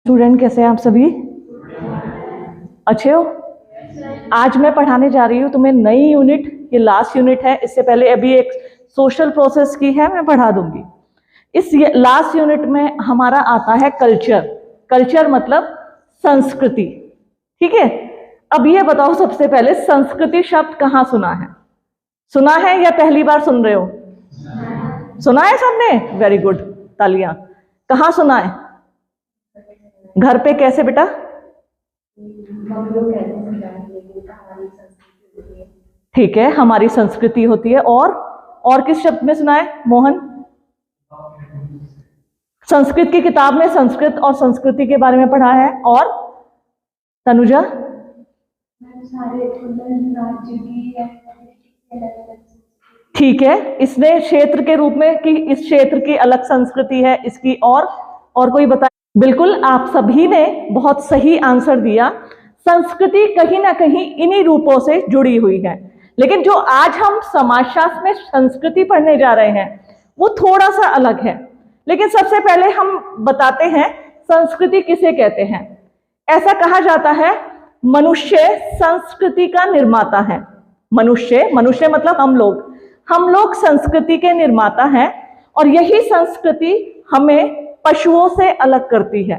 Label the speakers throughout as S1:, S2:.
S1: Student कैसे हैं आप सभी? अच्छे हो? आज मैं पढ़ाने जा रही हूँ तुम्हें नई यूनिट। ये लास्ट यूनिट है। इससे पहले अभी एक सोशल प्रोसेस की है, मैं पढ़ा दूंगी। इस लास्ट यूनिट में हमारा आता है कल्चर। कल्चर मतलब संस्कृति। ठीक है, अब ये बताओ सबसे पहले संस्कृति शब्द कहाँ सुना है? सुना है या पहली बार सुन रहे हो? सुना है सबने? वेरी गुड, तालियां। कहाँ सुना है? घर पे। कैसे बेटा? ठीक है, हमारी संस्कृति होती है। और किस शब्द में सुना है मोहन? संस्कृत की किताब में संस्कृत और संस्कृति के बारे में पढ़ा है। और तनुजा? ठीक है, इसने क्षेत्र के रूप में कि इस क्षेत्र की अलग संस्कृति है इसकी। और कोई बताए? बिल्कुल, आप सभी ने बहुत सही आंसर दिया। संस्कृति कहीं ना कहीं इन्हीं रूपों से जुड़ी हुई है। लेकिन जो आज हम समाजशास्त्र में संस्कृति पढ़ने जा रहे हैं वो थोड़ा सा अलग है। लेकिन सबसे पहले हम बताते हैं संस्कृति किसे कहते हैं। ऐसा कहा जाता है मनुष्य संस्कृति का निर्माता है। मनुष्य मतलब हम लोग संस्कृति के निर्माता हैं। और यही संस्कृति हमें पशुओं से अलग करती है।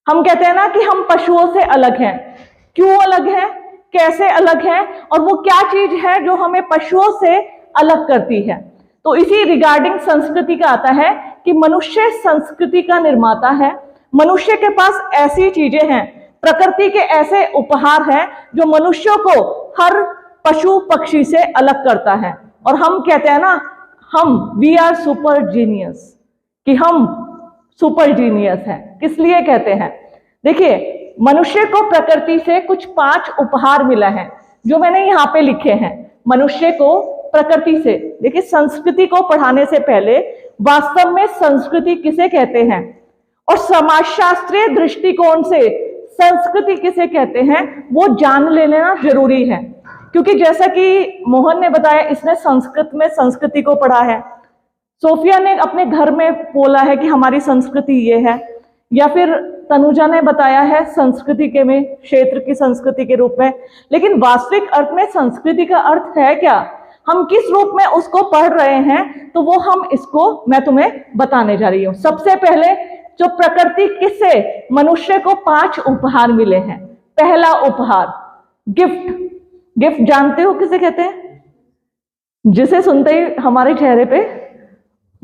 S1: हम कहते हैं ना कि हम पशुओं से अलग हैं। क्यों अलग हैं, कैसे अलग हैं, और वो क्या चीज है जो हमें पशुओं से अलग करती है? तो इसी रिगार्डिंग संस्कृति का आता है कि मनुष्य संस्कृति का निर्माता है। मनुष्य के पास ऐसी चीजें हैं, प्रकृति के ऐसे उपहार हैं जो मनुष्यों को हर पशु पक्षी से अलग करता है। और हम कहते हैं ना, वी आर सुपर जीनियस, कि हम सुपर जीनियस है। किस लिए कहते हैं? देखिए, मनुष्य को प्रकृति से कुछ 5 उपहार मिला है जो मैंने यहाँ पे लिखे हैं। मनुष्य को प्रकृति से, देखिए संस्कृति को पढ़ाने से पहले वास्तव में संस्कृति किसे कहते हैं और समाजशास्त्रीय दृष्टिकोण से संस्कृति किसे कहते हैं वो जान लेना जरूरी है। क्योंकि जैसा कि मोहन ने बताया, इसने संस्कृत में संस्कृति को पढ़ा है। सोफिया ने अपने घर में बोला है कि हमारी संस्कृति ये है, या फिर तनुजा ने बताया है संस्कृति के में क्षेत्र की संस्कृति के रूप में। लेकिन वास्तविक अर्थ में संस्कृति का अर्थ है क्या, हम किस रूप में उसको पढ़ रहे हैं, तो वो मैं तुम्हें बताने जा रही हूँ। सबसे पहले जो प्रकृति किससे मनुष्य को 5 उपहार मिले हैं। पहला उपहार गिफ्ट जानते हो किसे कहते हैं? जिसे सुनते ही हमारे चेहरे पे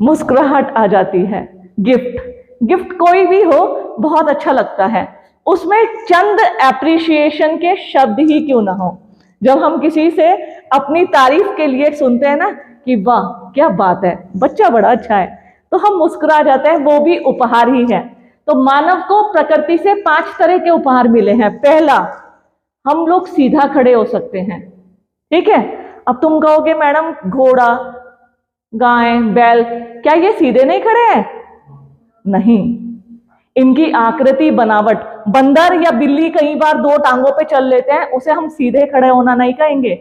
S1: मुस्कुराहट आ जाती है। गिफ्ट कोई भी हो बहुत अच्छा लगता है। उसमें चंद एप्रिसिएशन के शब्द ही क्यों ना हो। जब हम किसी से अपनी तारीफ के लिए सुनते हैं ना कि वाह क्या बात है, बच्चा बड़ा अच्छा है, तो हम मुस्कुरा जाते हैं। वो भी उपहार ही है। तो मानव को प्रकृति से 5 तरह के उपहार मिले हैं। पहला, हम लोग सीधा खड़े हो सकते हैं। ठीक है, अब तुम कहोगे मैडम घोड़ा, गाय, बैल, क्या ये सीधे नहीं खड़े हैं? नहीं, इनकी आकृति, बनावट, बंदर या बिल्ली कई बार 2 टांगों पे चल लेते हैं, उसे हम सीधे खड़े होना नहीं कहेंगे।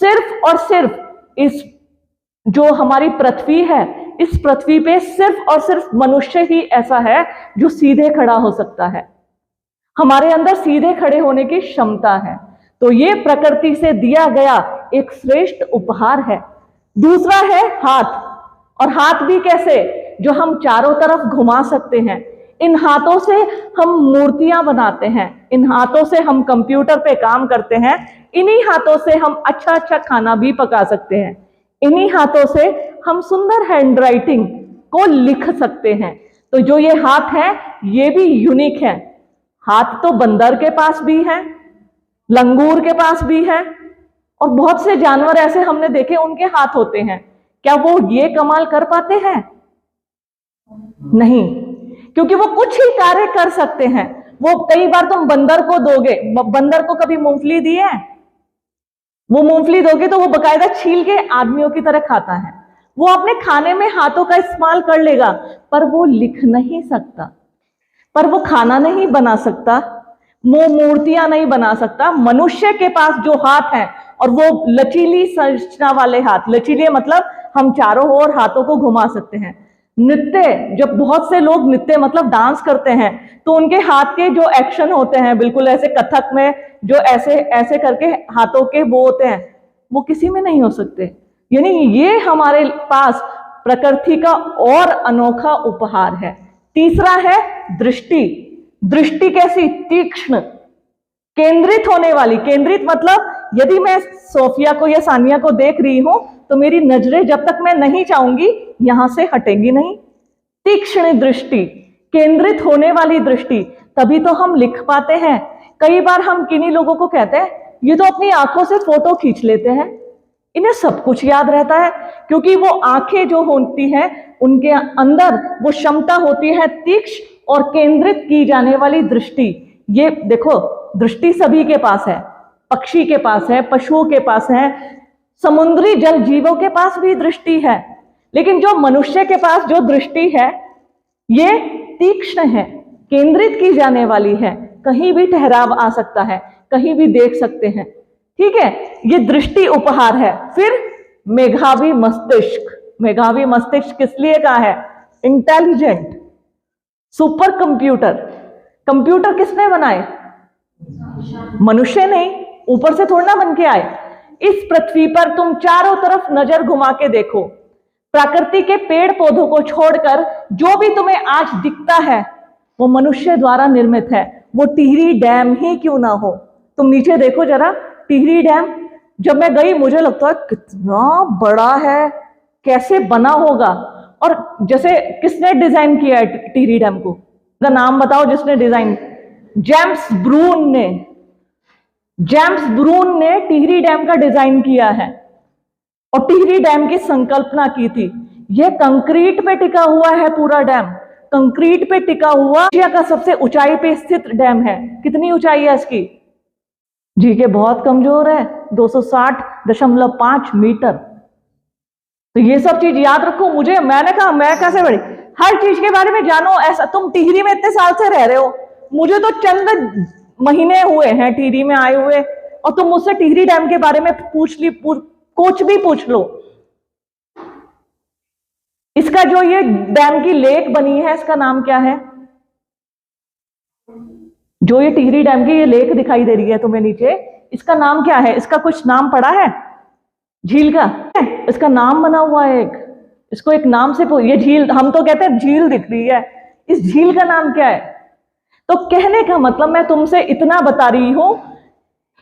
S1: सिर्फ और सिर्फ इस जो हमारी पृथ्वी है, इस पृथ्वी पे सिर्फ और सिर्फ मनुष्य ही ऐसा है जो सीधे खड़ा हो सकता है। हमारे अंदर सीधे खड़े होने की क्षमता है। तो ये प्रकृति से दिया गया एक श्रेष्ठ उपहार है। दूसरा है हाथ। और हाथ भी कैसे? जो हम चारों तरफ घुमा सकते हैं। इन हाथों से हम मूर्तियां बनाते हैं, इन हाथों से हम कंप्यूटर पे काम करते हैं, इन्हीं हाथों से हम अच्छा खाना भी पका सकते हैं, इन्हीं हाथों से हम सुंदर हैंडराइटिंग को लिख सकते हैं। तो जो ये हाथ है ये भी यूनिक है। हाथ तो बंदर के पास भी है, लंगूर के पास भी है, और बहुत से जानवर ऐसे हमने देखे उनके हाथ होते हैं। क्या वो ये कमाल कर पाते हैं? नहीं, क्योंकि वो कुछ ही कार्य कर सकते हैं। वो कई बार तुम बंदर को दोगे, बंदर को कभी मूंगफली दी है? वो मूंगफली दोगे तो वो बकायदा छील के आदमियों की तरह खाता है। वो अपने खाने में हाथों का इस्तेमाल कर लेगा, पर वो लिख नहीं सकता, पर वो खाना नहीं बना सकता, वो मूर्तियां नहीं बना सकता। मनुष्य के पास जो हाथ है, और वो लचीली संरचना वाले हाथ, लचीले मतलब हम चारों ओर हाथों को घुमा सकते हैं। नृत्य, जब बहुत से लोग नृत्य मतलब डांस करते हैं तो उनके हाथ के जो एक्शन होते हैं, बिल्कुल ऐसे कथक में जो ऐसे ऐसे करके हाथों के वो होते हैं, वो किसी में नहीं हो सकते। यानी ये हमारे पास प्रकृति का और अनोखा उपहार है। तीसरा है दृष्टि। दृष्टि कैसी? तीक्ष्ण, केंद्रित होने वाली। केंद्रित मतलब यदि मैं सोफिया को या सानिया को देख रही हूं तो मेरी नजरें जब तक मैं नहीं चाहूंगी यहां से हटेंगी नहीं। तीक्ष्ण दृष्टि, केंद्रित होने वाली दृष्टि, तभी तो हम लिख पाते हैं। कई बार हम किन्हीं लोगों को कहते हैं ये तो अपनी आंखों से फोटो खींच लेते हैं, इन्हें सब कुछ याद रहता है, क्योंकि वो आंखें जो होती हैं उनके अंदर वो क्षमता होती है तीक्ष्ण और केंद्रित की जाने वाली दृष्टि। ये देखो, दृष्टि सभी के पास है, पक्षी के पास है, पशुओं के पास है, समुद्री जल जीवों के पास भी दृष्टि है, लेकिन जो मनुष्य के पास जो दृष्टि है ये तीक्ष्ण है, केंद्रित की जाने वाली है, कहीं भी ठहराव आ सकता है, कहीं भी देख सकते हैं। ठीक है, ये दृष्टि उपहार है। फिर मेधावी मस्तिष्क। मेधावी मस्तिष्क किस लिए कहा है? Intelligent, super computer. कंप्यूटर किसने बनाए? मनुष्य नहीं, ऊपर से थोड़ा ना बन के आए। इस पृथ्वी पर तुम चारों तरफ नजर घुमा के देखो, प्रकृति के पेड़ पौधों को छोड़कर जो भी तुम्हें आज दिखता है वो मनुष्य द्वारा निर्मित है। वो टिहरी डैम ही क्यों ना हो, तुम नीचे देखो जरा, टिहरी डैम जब मैं गई मुझे लगता है कितना बड़ा है, कैसे बना होगा। और जैसे किसने डिजाइन किया है टिहरी डैम को? का नाम बताओ जिसने डिजाइन? जेम्स ब्रून ने। जेम्स ब्रून ने टिहरी डैम का डिजाइन किया है और टिहरी डैम की संकल्पना की थी। यह कंक्रीट पे टिका हुआ है, पूरा डैम कंक्रीट पे टिका हुआ एशिया का सबसे ऊंचाई पे स्थित डैम है। कितनी ऊंचाई है इसकी? जी के बहुत कमजोर है, 260.5 मीटर। तो ये सब चीज याद रखो। मुझे, मैंने कहा मैं कैसे बड़ी, हर चीज के बारे में जानो। ऐसा तुम टिहरी में इतने साल से रह रहे हो, मुझे तो चंद महीने हुए हैं टिहरी में आए हुए, और तुम मुझसे टिहरी डैम के बारे में कुछ भी पूछ लो। इसका जो ये डैम की लेक बनी है इसका नाम क्या है? जो ये टिहरी डैम की ये लेक दिखाई दे रही है तुम्हें नीचे, इसका नाम क्या है? इसका कुछ नाम पड़ा है? झील का इसका नाम बना हुआ है एक, इसको एक नाम से ये झील, हम तो कहते हैं झील दिख रही है, इस झील का नाम क्या है? तो कहने का मतलब मैं तुमसे इतना बता रही हूं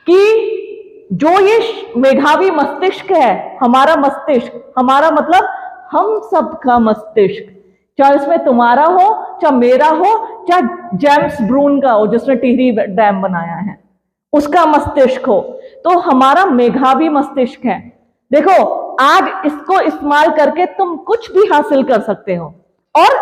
S1: कि जो ये मेधावी मस्तिष्क है, हमारा मस्तिष्क, हमारा मतलब हम सबका मस्तिष्क, चाहे इसमें तुम्हारा हो, चाहे मेरा हो, चाहे जेम्स ब्रून का हो जिसने टिहरी डैम बनाया है, उसका मस्तिष्क हो, तो हमारा मेधावी मस्तिष्क है। देखो आज इसको इस्तेमाल करके तुम कुछ भी हासिल कर सकते हो, और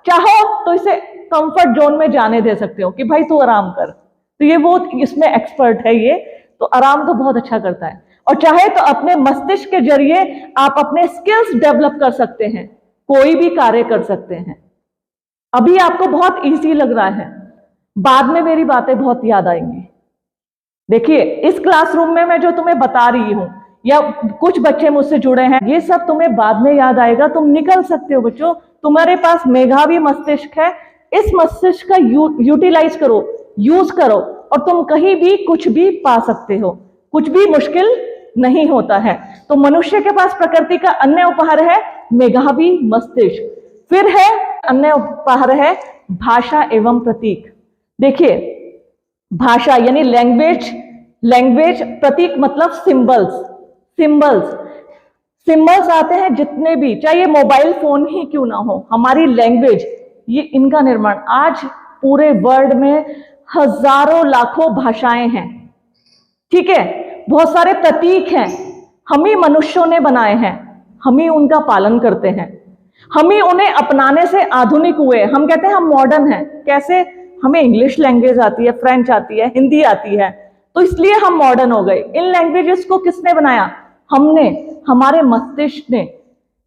S1: चाहो तो इसे कंफर्ट जोन में जाने दे सकते हो कि भाई तू आराम कर। तो ये वो इसमें एक्सपर्ट है, ये तो आराम तो बहुत अच्छा करता है। और चाहे तो अपने मस्तिष्क के जरिए आप अपने स्किल्स डेवलप कर सकते हैं, कोई भी कार्य कर सकते हैं। अभी आपको बहुत इजी लग रहा है, बाद में मेरी बातें बहुत याद आएंगी। देखिए इस क्लासरूम में मैं जो तुम्हें बता रही हूं, या कुछ बच्चे मुझसे जुड़े हैं, ये सब तुम्हें बाद में याद आएगा, तुम निकल सकते हो बच्चों। तुम्हारे पास मेधावी मस्तिष्क है, इस मस्तिष्क का यूटिलाइज करो, यूज करो, और तुम कहीं भी कुछ भी पा सकते हो, कुछ भी मुश्किल नहीं होता है। तो मनुष्य के पास प्रकृति का अन्य उपहार है मेधावी मस्तिष्क। फिर है अन्य उपहार है भाषा एवं प्रतीक। देखिए भाषा यानी लैंग्वेज, लैंग्वेज, प्रतीक मतलब सिंबल्स, सिंबल्स, सिंबल्स आते हैं जितने भी, चाहे ये मोबाइल फोन ही क्यों ना हो, हमारी लैंग्वेज, ये इनका निर्माण आज पूरे वर्ल्ड में हजारों लाखों भाषाएं हैं। ठीक है, बहुत सारे प्रतीक हैं, हम ही मनुष्यों ने बनाए हैं, हम ही उनका पालन करते हैं, हम ही उन्हें अपनाने से आधुनिक हुए। हम कहते हैं हम मॉडर्न हैं, कैसे? हमें इंग्लिश लैंग्वेज आती है, फ्रेंच आती है, हिंदी आती है, तो इसलिए हम मॉडर्न हो गए। इन लैंग्वेजेस को किसने बनाया? हमने, हमारे मस्तिष्क ने।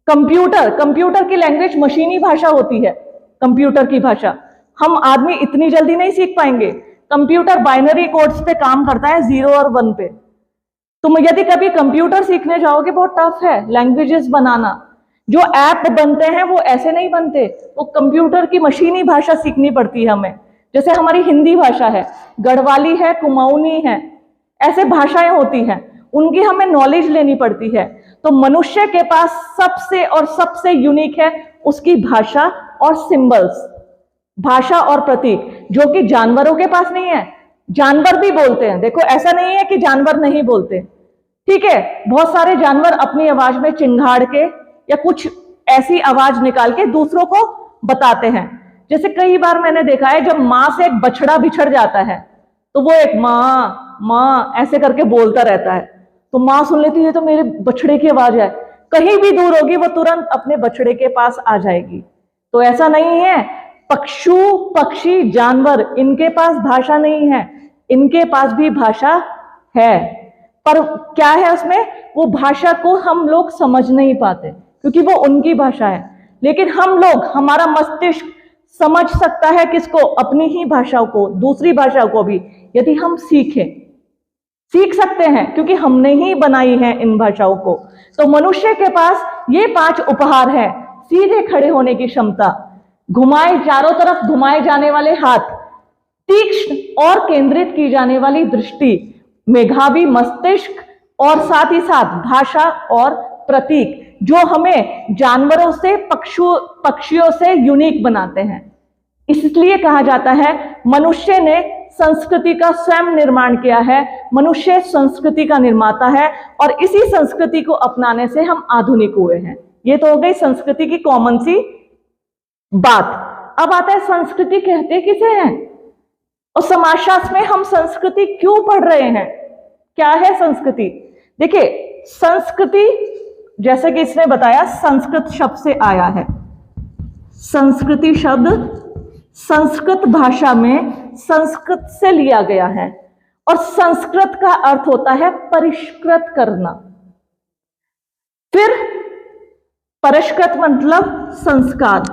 S1: कंप्यूटर, कंप्यूटर की लैंग्वेज मशीनी भाषा होती है, कंप्यूटर की भाषा हम आदमी इतनी जल्दी नहीं सीख पाएंगे। कंप्यूटर बाइनरी कोड्स पे काम करता है, 0 और 1 पे। तुम यदि कभी कंप्यूटर सीखने जाओगे बहुत टफ है लैंग्वेजेस बनाना, जो ऐप बनते हैं वो ऐसे नहीं बनते, वो कंप्यूटर की मशीनी भाषा सीखनी पड़ती है हमें। जैसे हमारी हिंदी भाषा है, गढ़वाली है, कुमाऊनी है, ऐसे भाषाएं होती हैं, उनकी हमें नॉलेज लेनी पड़ती है। तो मनुष्य के पास सबसे और सबसे यूनिक है उसकी भाषा और सिंबल्स, भाषा और प्रतीक, जो कि जानवरों के पास नहीं है। जानवर भी बोलते हैं, देखो ऐसा नहीं है कि जानवर नहीं बोलते, ठीक है, बहुत सारे जानवर अपनी आवाज में चिंगाड़ के या कुछ ऐसी आवाज निकाल के दूसरों को बताते हैं। जैसे कई बार मैंने देखा है जब माँ से एक बछड़ा बिछड़ जाता है तो वो एक माँ माँ ऐसे करके बोलता रहता है, तो माँ सुन लेती है तो मेरे बछड़े की आवाज है, कहीं भी दूर होगी वो तुरंत अपने बछड़े के पास आ जाएगी। तो ऐसा नहीं है, पक्षु पक्षी जानवर इनके पास भाषा नहीं है, इनके पास भी भाषा है, पर क्या है उसमें, वो भाषा को हम लोग समझ नहीं पाते क्योंकि वो उनकी भाषा है। लेकिन हम लोग, हमारा मस्तिष्क समझ सकता है किसको, अपनी ही भाषाओं को, दूसरी भाषाओं को भी, यदि हम सीख सकते हैं क्योंकि हमने ही बनाई है इन भाषाओं को। तो मनुष्य के पास ये 5 उपहार है: सीधे खड़े होने की क्षमता, घुमाए चारों तरफ घुमाए जाने वाले हाथ, तीक्ष्ण और केंद्रित की जाने वाली दृष्टि, मेधावी मस्तिष्क, और साथ ही साथ भाषा और प्रतीक, जो हमें जानवरों से, पक्षियों से यूनिक बनाते हैं। इसलिए कहा जाता है मनुष्य ने संस्कृति का स्वयं निर्माण किया है, मनुष्य संस्कृति का निर्माता है, और इसी संस्कृति को अपनाने से हम आधुनिक हुए हैं। ये तो हो गई संस्कृति की कॉमन सी बात। अब आता है संस्कृति कहते किसे हैं, और समाजशास्त्र में हम संस्कृति क्यों पढ़ रहे हैं, क्या है संस्कृति। देखिए, संस्कृति जैसे कि इसने बताया संस्कृत शब्द से आया है। संस्कृति शब्द संस्कृत भाषा में संस्कृत से लिया गया है, और संस्कृत का अर्थ होता है परिष्कृत करना। फिर परिष्कृत मतलब संस्कार,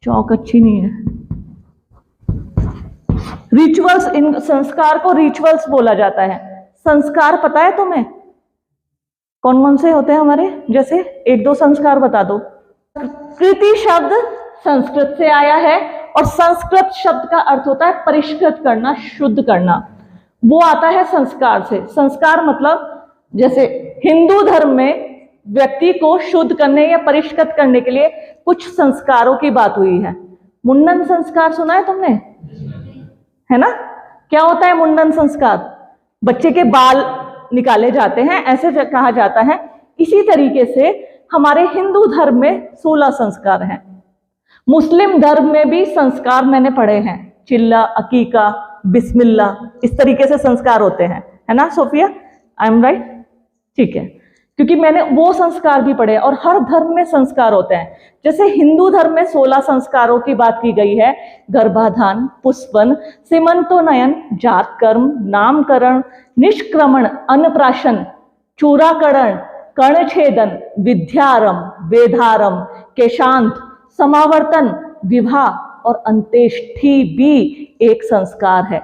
S1: चौक अच्छी नहीं है, रिचुअल्स, इन संस्कार को रिचुअल्स बोला जाता है। संस्कार पता है तुम्हें कौन कौन से होते हैं हमारे, जैसे 1-2 संस्कार बता दो। कृति शब्द संस्कृत से आया है, और संस्कृत शब्द का अर्थ होता है परिष्कृत करना, शुद्ध करना, वो आता है संस्कार से। संस्कार मतलब जैसे हिंदू धर्म में व्यक्ति को शुद्ध करने या परिष्कृत करने के लिए कुछ संस्कारों की बात हुई है। मुंडन संस्कार सुना है तुमने, है ना। क्या होता है मुंडन संस्कार, बच्चे के बाल निकाले जाते हैं, ऐसे कहा जाता है। इसी तरीके से हमारे हिंदू धर्म में 16 संस्कार हैं। मुस्लिम धर्म में भी संस्कार मैंने पढ़े हैं, चिल्ला, अकीका, बिस्मिल्लाह, इस तरीके से संस्कार होते हैं, है ना सोफिया, आई एम राइट, ठीक है, क्योंकि मैंने वो संस्कार भी पढ़े। और हर धर्म में संस्कार होते हैं। जैसे हिंदू धर्म में 16 संस्कारों की बात की गई है: गर्भाधान, पुष्पन, सीमंतोन्नयन, जात कर्म, नामकरण, निष्क्रमण, अन्नप्राशन, चूराकरण, कर्णछेदन, विद्यारंभ, वेदारंभ, केशांत, समावर्तन, विवाह, और अंत्येष्टि भी एक संस्कार है,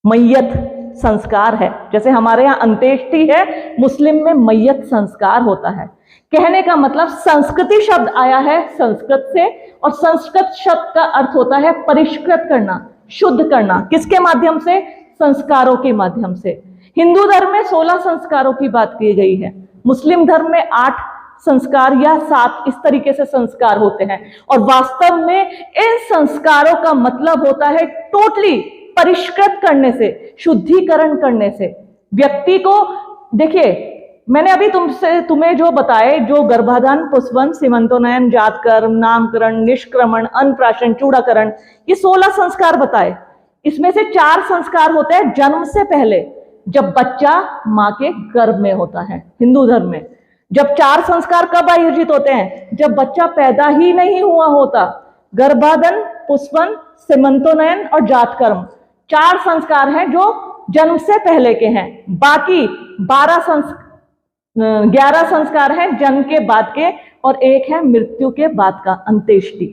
S1: मैयत संस्कार है। जैसे हमारे यहाँ अंत्येष्टि है, मुस्लिम में मैयत संस्कार होता है। कहने का मतलब संस्कृति शब्द आया है संस्कृत से, और संस्कृत शब्द का अर्थ होता है परिष्कृत करना, शुद्ध करना। किसके माध्यम से, संस्कारों के माध्यम से। हिंदू धर्म में 16 संस्कारों की बात की गई है, मुस्लिम धर्म में 8 संस्कार या 7, इस तरीके से संस्कार होते हैं। और वास्तव में इन संस्कारों का मतलब होता है टोटली परिष्कृत करने से, शुद्धिकरण करने से व्यक्ति को। देखिए, मैंने अभी तुम्हें जो बताए, जो गर्भाधान, पुष्पन, सीमंतोन्नयन, जातकर्म, नामकरण, निष्क्रमण, अन्नप्राशन, चूड़ाकरण, ये 16 संस्कार बताए। इसमें से 4 संस्कार होते हैं जन्म से पहले, जब बच्चा मां के गर्भ में होता है हिंदू धर्म में। जब 4 संस्कार कब आयोजित होते हैं, जब बच्चा पैदा ही नहीं हुआ होता। गर्भाधान, पुष्पन, सीमंतोन्नयन और जातकर्म 4 संस्कार हैं जो जन्म से पहले के हैं। बाकी 11 संस्कार हैं जन्म के बाद के, और एक है मृत्यु के बाद का, अंत्येष्टि।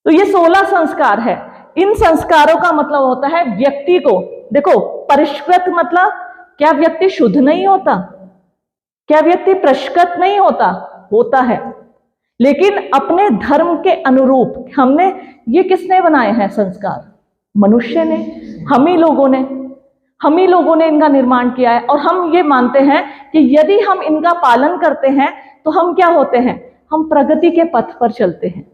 S1: तो ये 16 संस्कार है। इन संस्कारों का मतलब होता है व्यक्ति को, देखो, परिष्कृत मतलब क्या व्यक्ति शुद्ध नहीं होता, क्या व्यक्ति परिष्कृत नहीं होता, होता है, लेकिन अपने धर्म के अनुरूप हमने, ये किसने बनाए हैं संस्कार? मनुष्य ने, हम ही लोगों ने इनका निर्माण किया है। और हम ये मानते हैं कि यदि हम इनका पालन करते हैं तो हम क्या होते हैं? हम प्रगति के पथ पर चलते हैं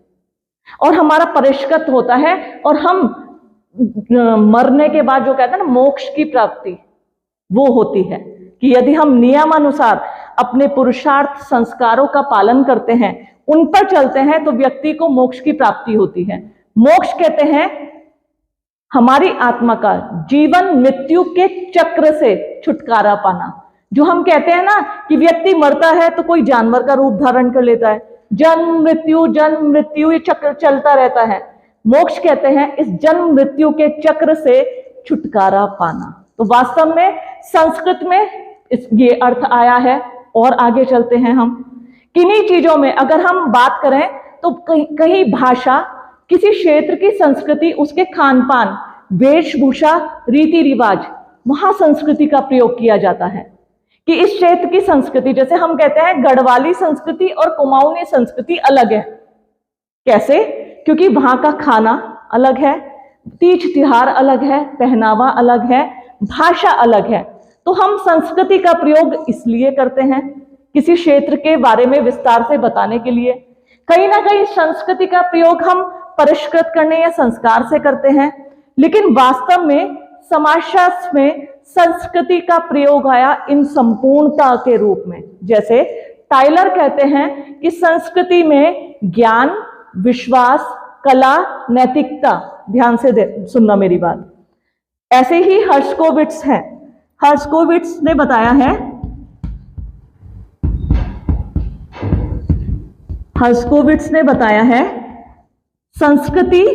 S1: और हमारा परिष्कृत होता है, और हम मरने के बाद जो कहते हैं ना मोक्ष की प्राप्ति, वो होती है कि यदि हम नियमानुसार अपने पुरुषार्थ संस्कारों का पालन करते हैं, उन पर चलते हैं, तो व्यक्ति को मोक्ष की प्राप्ति होती है। मोक्ष कहते हैं हमारी आत्मा का जीवन मृत्यु के चक्र से छुटकारा पाना। जो हम कहते हैं ना कि व्यक्ति मरता है तो कोई जानवर का रूप धारण कर लेता है, जन्म मृत्यु ये चक्र चलता रहता है। मोक्ष कहते हैं इस जन्म मृत्यु के चक्र से छुटकारा पाना। तो वास्तव में संस्कृत में ये अर्थ आया है। और आगे चलते हैं हम, किन्हीं चीजों में अगर हम बात करें तो कहीं भाषा, किसी क्षेत्र की संस्कृति, उसके खान पान, वेशभूषा, रीति रिवाज, वहां संस्कृति का प्रयोग किया जाता है कि इस क्षेत्र की संस्कृति, जैसे हम कहते हैं गढ़वाली संस्कृति और कुमाऊनी संस्कृति अलग है। कैसे? क्योंकि वहां का खाना अलग है, तीज त्योहार अलग है, पहनावा अलग है, भाषा अलग है। तो हम संस्कृति का प्रयोग इसलिए करते हैं किसी क्षेत्र के बारे में विस्तार से बताने के लिए। कहीं ना कहीं संस्कृति का प्रयोग हम परिष्कृत करने या संस्कार से करते हैं, लेकिन वास्तव में समाजशास्त्र में संस्कृति का प्रयोग आया इन संपूर्णता के रूप में। जैसे टाइलर कहते हैं कि संस्कृति में ज्ञान, विश्वास, कला, नैतिकता, ध्यान से सुनना मेरी बात। ऐसे ही हर्शकोविट्स हैं, हर्शकोविट्स ने बताया है, हर्शकोविट्स ने बताया है संस्कृति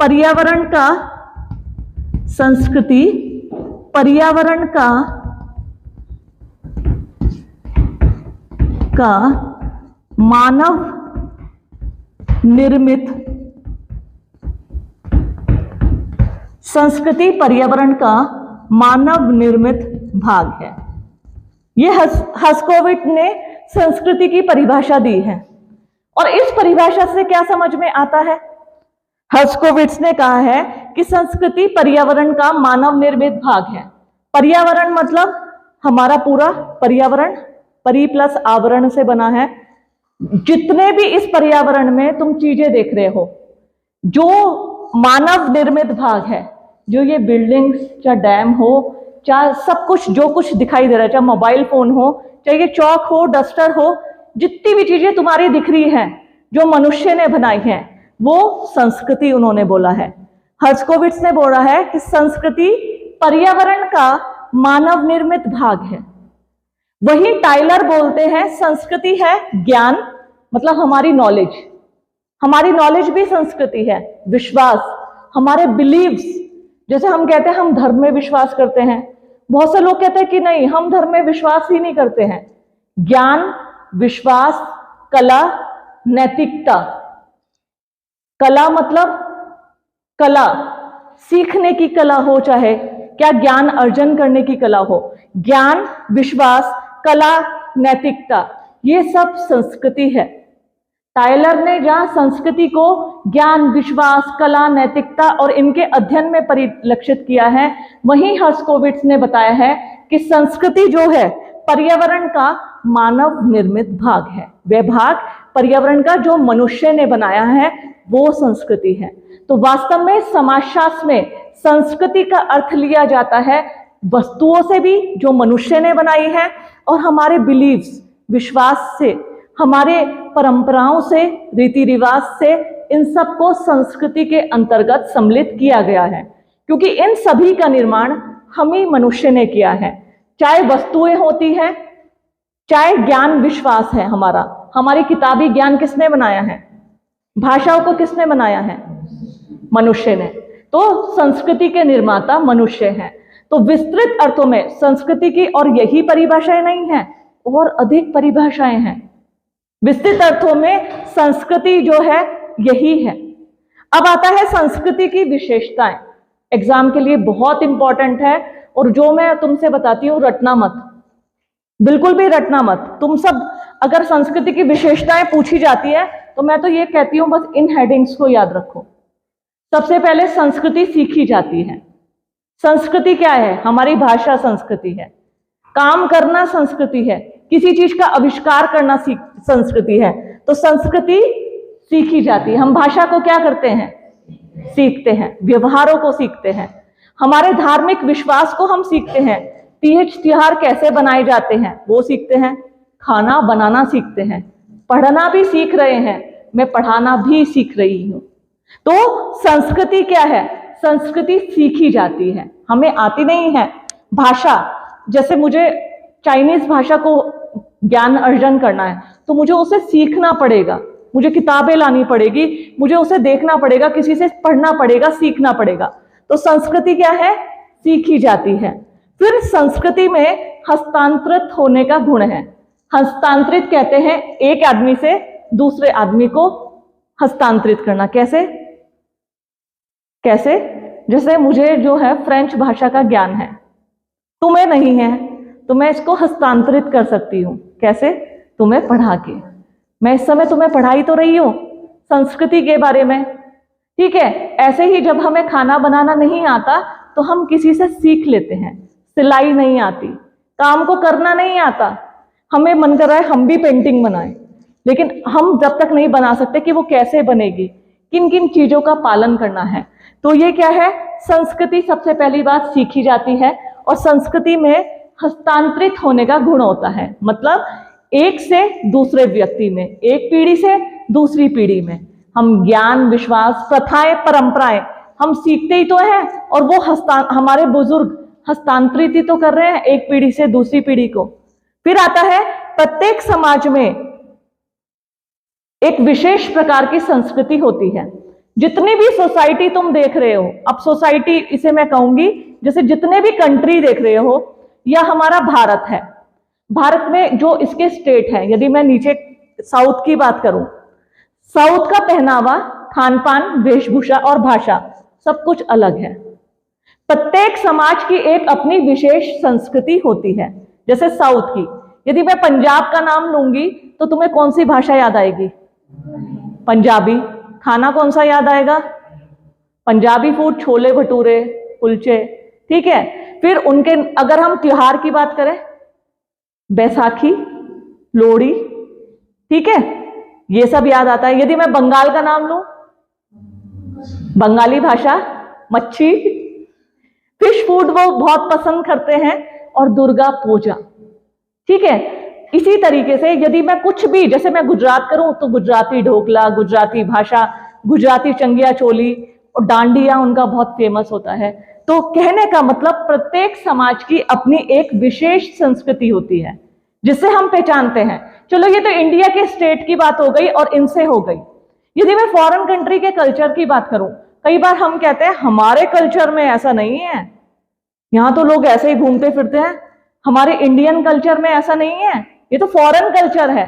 S1: पर्यावरण का मानव निर्मित, संस्कृति पर्यावरण का मानव निर्मित भाग है। ये हर्शकोविट्स ने संस्कृति की परिभाषा दी है। और इस परिभाषा से क्या समझ में आता है? हर्शकोविट्स ने कहा है कि संस्कृति पर्यावरण का मानव निर्मित भाग है। पर्यावरण मतलब हमारा पूरा पर्यावरण, परि प्लस आवरण से बना है। जितने भी इस पर्यावरण में तुम चीजें देख रहे हो, जो मानव निर्मित भाग है, जो ये बिल्डिंग्स, चाहे डैम हो, चाहे सब कुछ जो कुछ दिखाई दे रहा है, चाहे मोबाइल फोन हो, चाहे ये चौक हो, डस्टर हो, जितनी भी चीजें तुम्हारी दिख रही हैं जो मनुष्य ने बनाई हैं, वो संस्कृति उन्होंने बोला है। हर्शकोविट्स ने बोला है कि संस्कृति पर्यावरण का मानव निर्मित भाग है। वही टाइलर बोलते हैं संस्कृति है ज्ञान, मतलब हमारी नॉलेज भी संस्कृति है। विश्वास, हमारे बिलीव्स, जैसे हम कहते हैं हम धर्म में विश्वास करते हैं, बहुत से लोग कहते हैं कि नहीं, हम धर्म में विश्वास ही नहीं करते हैं। ज्ञान, विश्वास, कला, नैतिकता। कला मतलब कला, सीखने की कला हो, चाहे क्या ज्ञान अर्जन करने की कला हो। ज्ञान, विश्वास, कला, नैतिकता, ये सब संस्कृति है। टाइलर ने जहां संस्कृति को ज्ञान, विश्वास, कला, नैतिकता और इनके अध्ययन में परिलक्षित किया है, वहीं हर्शकोविट्स ने बताया है कि संस्कृति जो है पर्यावरण का मानव निर्मित भाग है। वह भाग पर्यावरण का जो मनुष्य ने बनाया है, वो संस्कृति है। तो वास्तव में समाजशास्त्र में संस्कृति का अर्थ लिया जाता है वस्तुओं से भी जो मनुष्य ने बनाई है, और हमारे बिलीव्स, विश्वास से, हमारे परंपराओं से, रीति रिवाज से, इन सबको संस्कृति के अंतर्गत सम्मिलित किया गया है। क्योंकि इन सभी का निर्माण हम ही मनुष्य ने किया है। चाहे वस्तुएं होती है, चाहे ज्ञान विश्वास है, हमारी किताबी ज्ञान किसने बनाया है? भाषाओं को किसने बनाया है? मनुष्य ने। तो संस्कृति के निर्माता मनुष्य हैं। तो विस्तृत अर्थों में संस्कृति की और यही परिभाषाएं नहीं है, और अधिक परिभाषाएं हैं। विस्तृत अर्थों में संस्कृति जो है यही है। अब आता है संस्कृति की विशेषताएं। एग्जाम के लिए बहुत इंपॉर्टेंट है, और जो मैं तुमसे बताती हूं रटना मत। बिल्कुल भी रटना मत। तुम सब अगर संस्कृति की विशेषताएं पूछी जाती है तो मैं तो ये कहती हूं बस इन हेडिंग्स को याद रखो। सबसे पहले संस्कृति सीखी जाती है। संस्कृति क्या है? हमारी भाषा संस्कृति है, काम करना संस्कृति है, किसी चीज का आविष्कार करना संस्कृति है। तो संस्कृति सीखी जाती है। हम भाषा को क्या करते हैं? सीखते हैं, व्यवहारों को सीखते हैं, हमारे धार्मिक विश्वास को हम सीखते हैं, तीज त्योहार कैसे बनाए जाते हैं वो सीखते हैं, खाना बनाना सीखते हैं, पढ़ना भी सीख रहे हैं, मैं पढ़ाना भी सीख रही हूं। तो संस्कृति क्या है? संस्कृति सीखी जाती है, हमें आती नहीं है। भाषा, जैसे मुझे चाइनीज भाषा को ज्ञान अर्जन करना है तो मुझे उसे सीखना पड़ेगा, मुझे किताबें लानी पड़ेगी, मुझे उसे देखना पड़ेगा, किसी से पढ़ना पड़ेगा, सीखना पड़ेगा। तो संस्कृति क्या है? सीखी जाती है। फिर संस्कृति में हस्तांतरित होने का गुण है। हस्तांतरित कहते हैं एक आदमी से दूसरे आदमी को हस्तांतरित करना। कैसे? कैसे? जैसे मुझे जो है फ्रेंच भाषा का ज्ञान है, तुम्हें नहीं है, तो मैं इसको हस्तांतरित कर सकती हूं। कैसे? तुम्हें पढ़ा के। मैं इस समय तुम्हें पढ़ाई तो रही हूं संस्कृति के बारे में, ठीक है। ऐसे ही जब हमें खाना बनाना नहीं आता तो हम किसी से सीख लेते हैं। सिलाई नहीं आती, काम को करना नहीं आता, हमें मन कर रहा है हम भी पेंटिंग बनाएं, लेकिन हम जब तक नहीं बना सकते कि वो कैसे बनेगी, किन किन चीजों का पालन करना है। तो ये क्या है? संस्कृति सबसे पहली बात सीखी जाती है और संस्कृति में हस्तांतरित होने का गुण होता है। मतलब एक से दूसरे व्यक्ति में, एक पीढ़ी से दूसरी पीढ़ी में हम ज्ञान, विश्वास, प्रथाएं, परंपराएं हम सीखते ही तो हैं और वो हमारे बुजुर्ग हस्तांतरित ही तो कर रहे हैं एक पीढ़ी से दूसरी पीढ़ी को। फिर आता है प्रत्येक समाज में एक विशेष प्रकार की संस्कृति होती है। जितनी भी सोसाइटी तुम देख रहे हो, अब सोसाइटी इसे मैं कहूंगी जैसे जितने भी कंट्री देख रहे हो, या हमारा भारत है, भारत में जो इसके स्टेट है, यदि मैं नीचे साउथ की बात करूं, साउथ का पहनावा, खान पान, वेशभूषा और भाषा सब कुछ अलग है। प्रत्येक समाज की एक अपनी विशेष संस्कृति होती है। जैसे साउथ की, यदि मैं पंजाब का नाम लूंगी तो तुम्हें कौन सी भाषा याद आएगी? पंजाबी। खाना कौन सा याद आएगा? पंजाबी फूड, छोले भटूरे, कुलचे, ठीक है। फिर उनके अगर हम त्योहार की बात करें, बैसाखी, लोहड़ी, ठीक है, ये सब याद आता है। यदि मैं बंगाल का नाम लूं, बंगाली भाषा, मच्छी, फिश फूड वो बहुत पसंद करते हैं, और दुर्गा पूजा, ठीक है। इसी तरीके से यदि मैं कुछ भी, जैसे मैं गुजरात करूं तो गुजराती ढोकला, गुजराती भाषा, गुजराती चंगिया चोली और डांडिया उनका बहुत फेमस होता है। तो कहने का मतलब प्रत्येक समाज की अपनी एक विशेष संस्कृति होती है जिससे हम पहचानते हैं। चलो ये तो इंडिया के स्टेट की बात हो गई और इनसे हो गई। यदि मैं फॉरेन कंट्री के कल्चर की बात करूं, कई बार हम कहते हैं हमारे कल्चर में ऐसा नहीं है, यहां तो लोग ऐसे ही घूमते फिरते हैं, हमारे इंडियन कल्चर में ऐसा नहीं है, ये तो फॉरेन कल्चर है,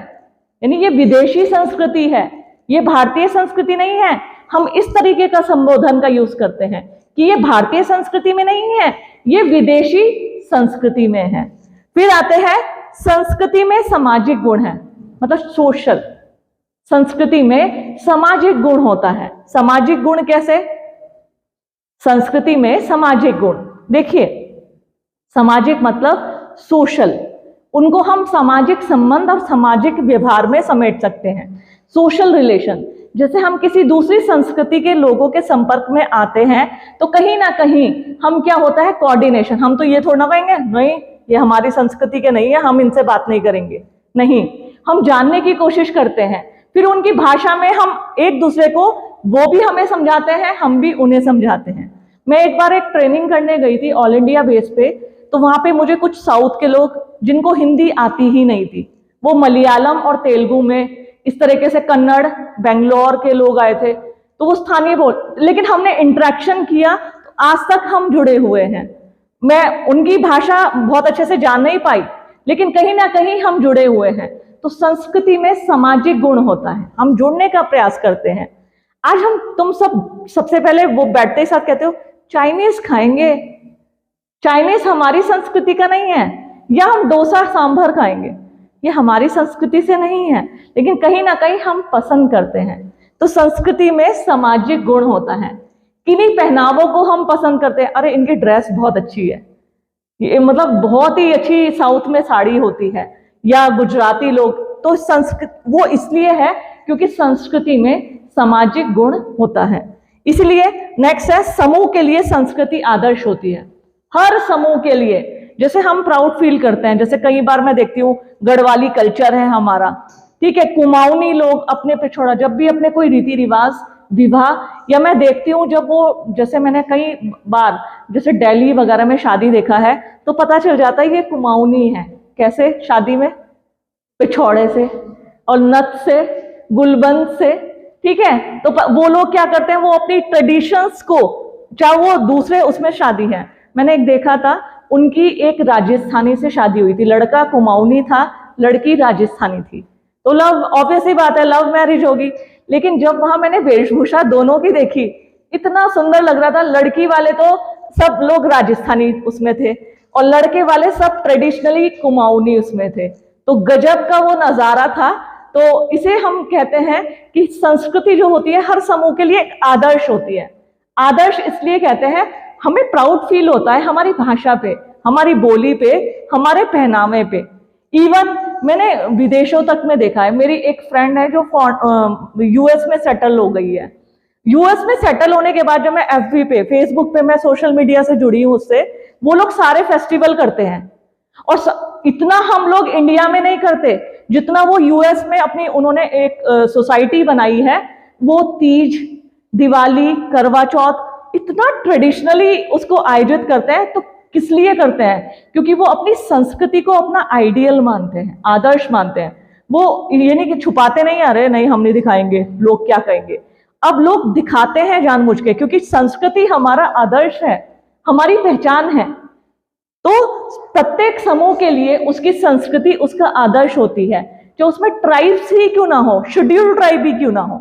S1: यानी ये विदेशी संस्कृति है, ये भारतीय संस्कृति नहीं है। हम इस तरीके का संबोधन का यूज करते हैं कि ये भारतीय संस्कृति में नहीं है, ये विदेशी संस्कृति में है। फिर आते हैं संस्कृति में सामाजिक गुण है, मतलब सोशल। संस्कृति में सामाजिक गुण होता है। सामाजिक गुण कैसे? संस्कृति में सामाजिक गुण, देखिए सामाजिक मतलब सोशल, उनको हम सामाजिक संबंध और सामाजिक व्यवहार में समेट सकते हैं। सोशल रिलेशन, जैसे हम किसी दूसरी संस्कृति के लोगों के संपर्क में आते हैं तो कहीं ना कहीं हम क्या होता है, कोऑर्डिनेशन। हम तो ये थोड़ा कहेंगे नहीं ये हमारी संस्कृति के नहीं है, हम इनसे बात नहीं करेंगे, नहीं, हम जानने की कोशिश करते हैं। फिर उनकी भाषा में हम एक दूसरे को, वो भी हमें समझाते हैं, हम भी उन्हें समझाते हैं। मैं एक बार एक ट्रेनिंग करने गई थी ऑल इंडिया बेस पे, तो वहां पे मुझे कुछ साउथ के लोग जिनको हिंदी आती ही नहीं थी, वो मलयालम और तेलुगु में, इस तरीके से कन्नड़, बेंगलोर के लोग आए थे, तो वो स्थानीय बोल, लेकिन हमने इंटरेक्शन किया तो आज तक हम जुड़े हुए हैं। मैं उनकी भाषा बहुत अच्छे से जान नहीं पाई, लेकिन कहीं ना कहीं हम जुड़े हुए हैं। तो संस्कृति में सामाजिक गुण होता है, हम जुड़ने का प्रयास करते हैं। आज हम तुम सब सबसे पहले वो बैठते ही साथ कहते हो चाइनीज खाएंगे, चाइनीज हमारी संस्कृति का नहीं है, या हम डोसा सांभर खाएंगे। ये हमारी संस्कृति से नहीं है, लेकिन कहीं ना कहीं हम पसंद करते हैं। तो संस्कृति में सामाजिक गुण होता है। किन्हीं पहनावों को हम पसंद करते हैं, अरे इनकी ड्रेस बहुत अच्छी है, ये मतलब बहुत ही अच्छी साउथ में साड़ी होती है, या गुजराती लोग, तो संस्कृति वो इसलिए है क्योंकि संस्कृति में सामाजिक गुण होता है। इसलिए नेक्स्ट है, समूह के लिए संस्कृति आदर्श होती है। हर समूह के लिए जैसे हम प्राउड फील करते हैं, जैसे कई बार मैं देखती हूँ गढ़वाली कल्चर है हमारा, ठीक है, कुमाऊनी लोग अपने पिछोड़ा, जब भी अपने कोई रीति रिवाज विवाह, या मैं देखती हूँ जब वो, जैसे मैंने कई बार जैसे दिल्ली वगैरह में शादी देखा है तो पता चल जाता है ये कुमाऊनी है। कैसे? शादी में पिछौड़े से और नथ से, गुलबंद से, ठीक है। तो वो लोग क्या करते हैं, वो अपनी ट्रेडिशंस को, चाहे वो दूसरे उसमें शादी है, मैंने एक देखा था, उनकी एक राजस्थानी से शादी हुई थी, लड़का कुमाऊनी था, लड़की राजस्थानी थी, तो लव, ऑब्वियस ही बात है लव मैरिज होगी। लेकिन जब वहां मैंने वेशभूषा दोनों की देखी, इतना सुंदर लग रहा था। लड़की वाले तो सब लोग राजस्थानी उसमें थे और लड़के वाले सब ट्रेडिशनली कुमाऊनी उसमें थे, तो गजब का वो नजारा था। तो इसे हम कहते हैं कि संस्कृति जो होती है हर समूह के लिए एक आदर्श होती है। आदर्श इसलिए कहते हैं, हमें प्राउड फील होता है हमारी भाषा पे, हमारी बोली पे, हमारे पहनावे पे। इवन मैंने विदेशों तक में देखा है, मेरी एक फ्रेंड है जो यूएस में सेटल हो गई है। यूएस में सेटल होने के बाद जब मैं एफबी पे, फेसबुक पे, मैं सोशल मीडिया से जुड़ी हूँ उससे, वो लोग सारे फेस्टिवल करते हैं और इतना हम लोग इंडिया में नहीं करते जितना वो यूएस में अपनी उन्होंने एक सोसाइटी बनाई है। वो तीज, दिवाली, करवा चौथ इतना ट्रेडिशनली उसको आयोजित करते हैं। तो किस लिए करते हैं? क्योंकि वो अपनी संस्कृति को अपना आइडियल मानते हैं, आदर्श मानते हैं। वो ये नहीं कि छुपाते नहीं, अरे नहीं हम नहीं दिखाएंगे, लोग क्या कहेंगे। अब लोग दिखाते हैं जानबूझ के, क्योंकि संस्कृति हमारा आदर्श है, हमारी पहचान है। तो प्रत्येक समूह के लिए उसकी संस्कृति, उसका आदर्श होती है, जो उसमें ट्राइब्स ही क्यों ना हो, शेड्यूल्ड ट्राइब ही क्यों ना हो।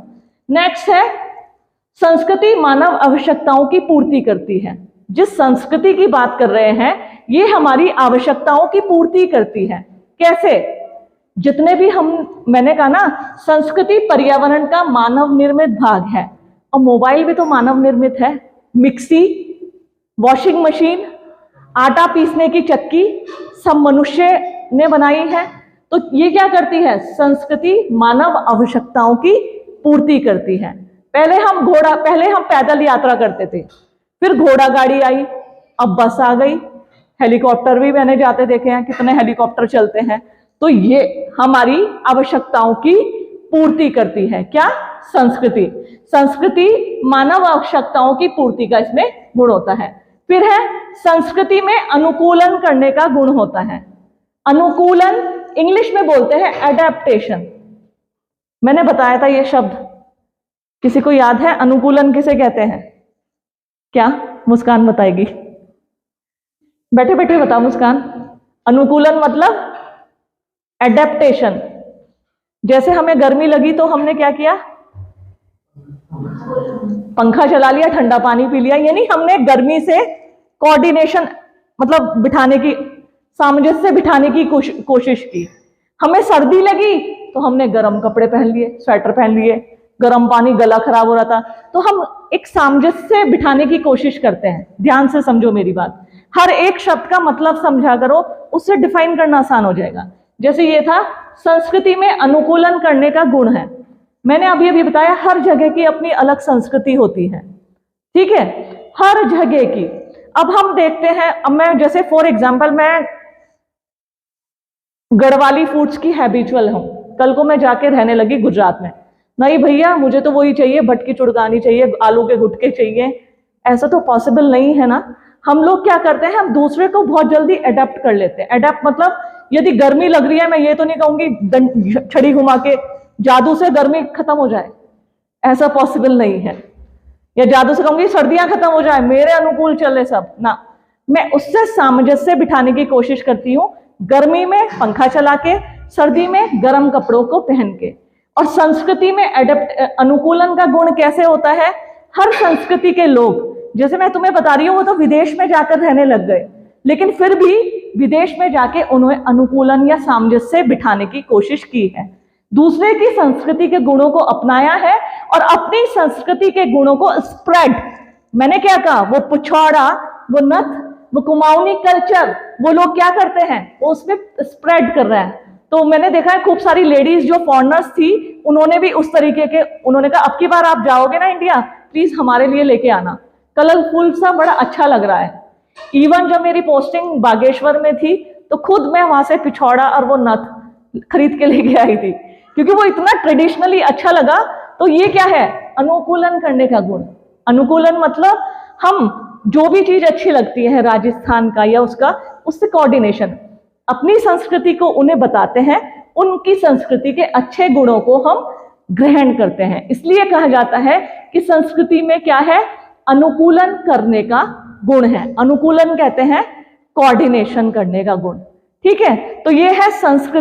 S1: नेक्स्ट है, संस्कृति मानव आवश्यकताओं की पूर्ति करती है। जिस संस्कृति की बात कर रहे हैं ये हमारी आवश्यकताओं की पूर्ति करती है। कैसे? जितने भी मैंने कहा ना, संस्कृति पर्यावरण का मानव निर्मित भाग है, और मोबाइल भी तो मानव निर्मित है। मिक्सी, वॉशिंग मशीन, आटा पीसने की चक्की सब मनुष्य ने बनाई है। तो ये क्या करती है? संस्कृति मानव आवश्यकताओं की पूर्ति करती है। पहले हम पैदल यात्रा करते थे, फिर घोड़ा गाड़ी आई, अब बस आ गई, हेलीकॉप्टर भी मैंने जाते देखे हैं, कितने हेलीकॉप्टर चलते हैं। तो ये हमारी आवश्यकताओं की पूर्ति करती है। क्या? संस्कृति। संस्कृति मानव आवश्यकताओं की पूर्ति का इसमें गुण होता है। फिर है, संस्कृति में अनुकूलन करने का गुण होता है। अनुकूलन इंग्लिश में बोलते हैं एडेप्टेशन। मैंने बताया था ये शब्द, किसी को याद है अनुकूलन किसे कहते हैं? क्या? मुस्कान बताएगी। बैठे बैठे बताओ मुस्कान। अनुकूलन मतलब एडेप्टेशन। जैसे हमें गर्मी लगी तो हमने क्या किया? पंखा चला लिया, ठंडा पानी पी लिया, यानी हमने गर्मी से कोऑर्डिनेशन मतलब बिठाने की, सामंजस्य बिठाने की कोशिश की। हमें सर्दी लगी तो हमने गर्म कपड़े पहन लिए, स्वेटर पहन लिए, गर्म पानी, गला खराब हो रहा था, तो हम एक सामंजस्य बिठाने की कोशिश करते हैं। ध्यान से समझो मेरी बात, हर एक शब्द का मतलब समझा करो, उससे डिफाइन करना आसान हो जाएगा। जैसे ये था, संस्कृति में अनुकूलन करने का गुण है। मैंने अभी बताया हर जगह की अपनी अलग संस्कृति होती है, ठीक है, हर जगह की। अब हम देखते हैं, अब मैं जैसे फॉर एग्जांपल मैं गढ़वाली फूड्स की हैबिचुअल हूं। कल को मैं जाके रहने लगी गुजरात में, नहीं भैया मुझे तो वही चाहिए, भटकी चुड़गानी चाहिए, आलू के गुटके चाहिए, ऐसा तो पॉसिबल नहीं है ना। हम लोग क्या करते हैं, हम दूसरे को बहुत जल्दी अडेप्ट कर लेते हैं। अडेप्ट मतलब यदि गर्मी लग रही है, मैं ये तो नहीं कहूंगी छड़ी घुमा के जादू से गर्मी खत्म हो जाए, ऐसा पॉसिबल नहीं है। या जादू से कहूंगी सर्दियां खत्म हो जाए, मेरे अनुकूल चले सब ना, मैं उससे सामंजस्य बिठाने की कोशिश करती हूँ। गर्मी में पंखा चला के, सर्दी में गर्म कपड़ों को पहन के। और संस्कृति में अनुकूलन का गुण कैसे होता है? हर संस्कृति के लोग, जैसे मैं तुम्हें बता रही हूँ, वो तो विदेश में जाकर रहने लग गए, लेकिन फिर भी विदेश में जाके उन्होंने अनुकूलन या सामंजस्य बिठाने की कोशिश की है, दूसरे की संस्कृति के गुणों को अपनाया है और अपनी संस्कृति के गुणों को स्प्रेड, मैंने क्या कहा, वो पिछौड़ा, वो नथ, वो कुमाऊनी कल्चर, वो लोग क्या करते हैं, वो उसमें स्प्रेड कर रहे हैं। तो मैंने देखा है खूब सारी लेडीज जो फॉरेनर्स थी, उन्होंने भी उस तरीके के, उन्होंने कहा अब की बार आप जाओगे ना इंडिया, प्लीज हमारे लिए लेके आना, कलरफुल सा बड़ा अच्छा लग रहा है। इवन जब मेरी पोस्टिंग बागेश्वर में थी तो खुद मैं वहां से पिछौड़ा और वो नथ खरीद के लेके आई थी, क्योंकि वो इतना ट्रेडिशनली अच्छा लगा। तो ये क्या है, अनुकूलन करने का गुण। अनुकूलन मतलब हम जो भी चीज अच्छी लगती है राजस्थान का या उसका, उससे कोऑर्डिनेशन, अपनी संस्कृति को उन्हें बताते हैं, उनकी संस्कृति के अच्छे गुणों को हम ग्रहण करते हैं। इसलिए कहा जाता है कि संस्कृति में क्या है, अनुकूलन करने का गुण है। अनुकूलन कहते हैं कोऑर्डिनेशन करने का गुण। ठीक है, तो ये है संस्कृति।